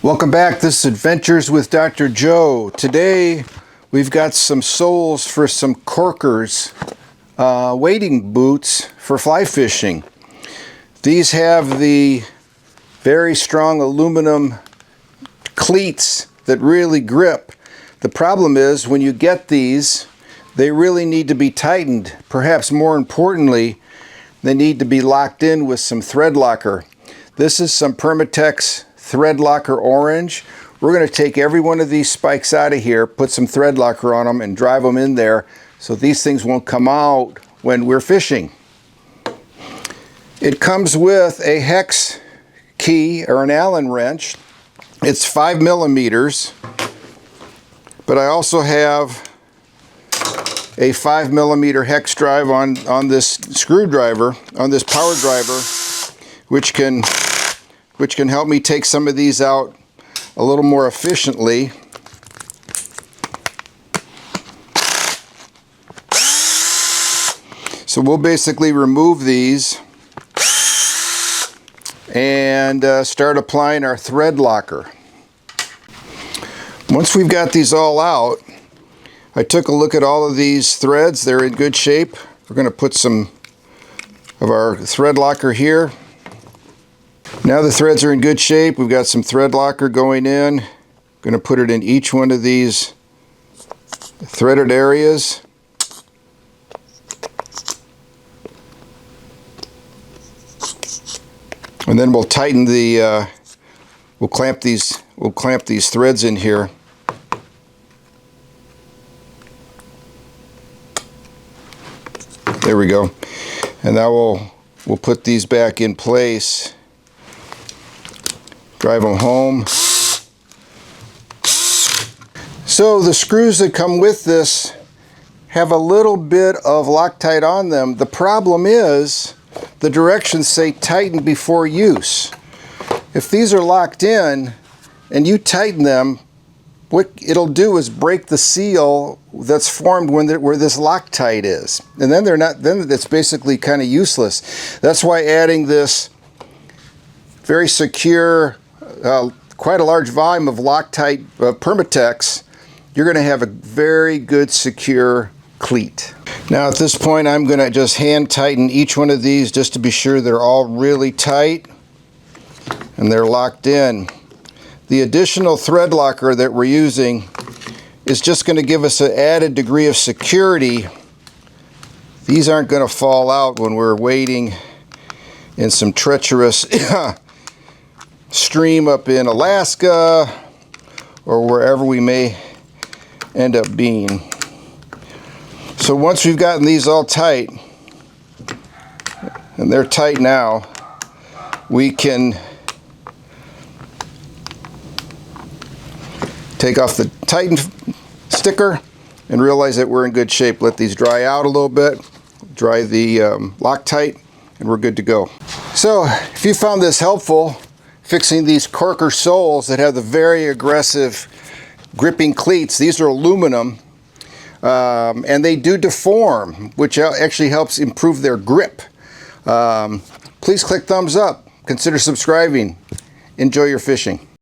Welcome back. This is Adventures with Dr. Joe. Today we've got some soles for some Korkers wading boots for fly fishing. These have the very strong aluminum cleats that really grip. The problem is when you get these, they really need to be tightened. Perhaps more importantly, they need to be locked in with some thread locker. This is some Permatex thread locker orange. We're going to take every one of these spikes out of here, put some thread locker on them and drive them in there so these things won't come out when we're fishing. It comes with a hex key or an Allen wrench. It's 5 millimeters, but I also have a 5 millimeter hex drive on this screwdriver, on this power driver, which can help me take some of these out a little more efficiently. So we'll basically remove these and start applying our thread locker. Once we've got these all out, I took a look at all of these threads. They're in good shape. We're going to put some of our thread locker here. Now the threads are in good shape. We've got some thread locker going in. I'm going to put it in each one of these threaded areas. And then we'll tighten the we'll clamp these threads in here. There we go. And now we'll put these back in place. Drive them home. So the screws that come with this have a little bit of Loctite on them. The problem is the directions say tighten before use. If these are locked in and you tighten them, what it'll do is break the seal that's formed where this Loctite is. And then it's basically kind of useless. That's why adding this very secure, quite a large volume of Loctite Permatex, you're going to have a very good secure cleat. Now at this point I'm going to just hand tighten each one of these just to be sure they're all really tight and they're locked in. The additional thread locker that we're using is just going to give us an added degree of security. These aren't going to fall out when we're wading in some treacherous stream up in Alaska or wherever we may end up being. So once we've gotten these all tight, and they're tight now, we can take off the tighten sticker and realize that we're in good shape. Let these dry out a little bit, dry the Loctite, and we're good to go. So if you found this helpful, fixing these Korker soles that have the very aggressive gripping cleats, these are aluminum, and they do deform, which actually helps improve their grip. Please click thumbs up, consider subscribing, enjoy your fishing.